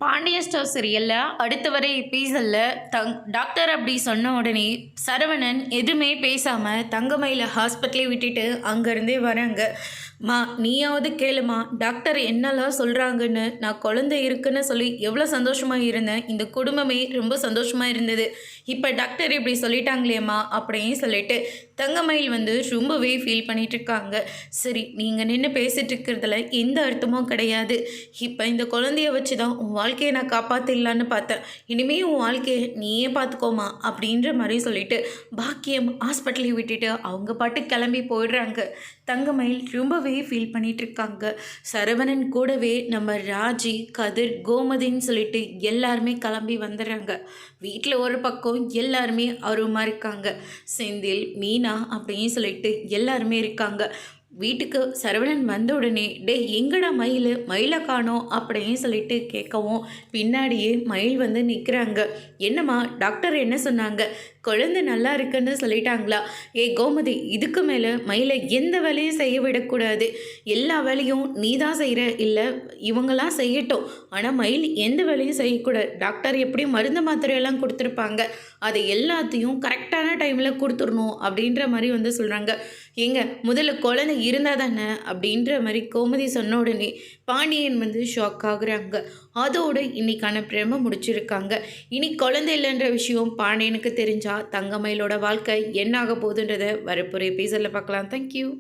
Pandian store சீரியல்ல அடுத்து வர எபிசோடில் டாக்டர் அப்படி சொன்ன உடனே சரவணன் எதுவுமே பேசாமல் தங்கமயில ஹாஸ்பிட்டலே விட்டுட்டு அங்கேருந்தே வராங்க. நீயாவது கேளுமா, டாக்டர் என்னெல்லாம் சொல்கிறாங்கன்னு. நான் குழந்தை இருக்குன்னு சொல்லி எவ்வளோ சந்தோஷமாக இருந்தேன். இந்த குடும்பமே ரொம்ப சந்தோஷமாக இருந்தது. இப்போ டாக்டர் இப்படி சொல்லிட்டாங்களேம்மா அப்படின்னு சொல்லிட்டு தங்கமயில் ரொம்பவே ஃபீல் பண்ணிகிட்ருக்காங்க. சரி, நீங்கள் நின்று பேசிகிட்டு இருக்கிறதுல எந்த அர்த்தமும் கிடையாது. இப்போ இந்த குழந்தைய வச்சு தான் உன் வாழ்க்கையை நான் காப்பாற்றிடலான்னு பார்த்தேன். இனிமேல் உன் வாழ்க்கையை நீயே பார்த்துக்கோமா அப்படின்ற மாதிரி சொல்லிட்டு பாக்கியம் ஹாஸ்பிட்டலை விட்டுட்டு அவங்க பாட்டு கிளம்பி போயிடுறாங்க. தங்கமயில் ரொம்பவே ஃபீல் பண்ணிகிட்ருக்காங்க. சரவணன் கூடவே நம்ம ராஜி, கதிர், கோமதின்னு சொல்லிட்டு எல்லாருமே கிளம்பி வந்துடுறாங்க. வீட்டில் ஒரு பக்கம் எல்லாருமே ஆர்வமாக இருக்காங்க. செந்தில், மீனா அப்படின்னு சொல்லிட்டு எல்லாருமே இருக்காங்க. வீட்டுக்கு சரவணன் வந்த உடனே எங்கடா மயிலை காணோம் அப்படின்னு சொல்லிட்டு கேட்கவும் பின்னாடியே மயில் நிற்கிறாங்க. என்னம்மா, டாக்டர் என்ன சொன்னாங்க? குழந்தை நல்லா இருக்குன்னு சொல்லிட்டாங்களா? கோமதி, இதுக்கு மேலே மயிலை எந்த வேலையும் செய்ய விடக்கூடாது. எல்லா வேலையும் நீ தான் செய்கிற, இல்லை இவங்களாம் செய்யட்டும். ஆனால் மயில் எந்த வேலையும் செய்யக்கூடாது. டாக்டர் எப்படி மருந்து மாத்திரையெல்லாம் கொடுத்துருப்பாங்க, அதை எல்லாத்தையும் கரெக்டான டைமில் கொடுத்துடணும் அப்படின்ற மாதிரி சொல்கிறாங்க. முதல்ல குழந்தை இருந்தால் தானே அப்படின்ற மாதிரி கோமதி சொன்ன உடனே பாண்டியன் ஷாக் ஆகுறாங்க. அதோடு இன்னைக்கான பிரம முடிச்சிருக்காங்க. இனி குழந்தை இல்லைன்ற விஷயம் பாண்டியனுக்கு தெரிஞ்சால் தங்கமயிலோட வாழ்க்கை என்ன ஆக போகுதுன்றதை வரப்போகிற எபிசோடில் பார்க்கலாம். தேங்க்யூ.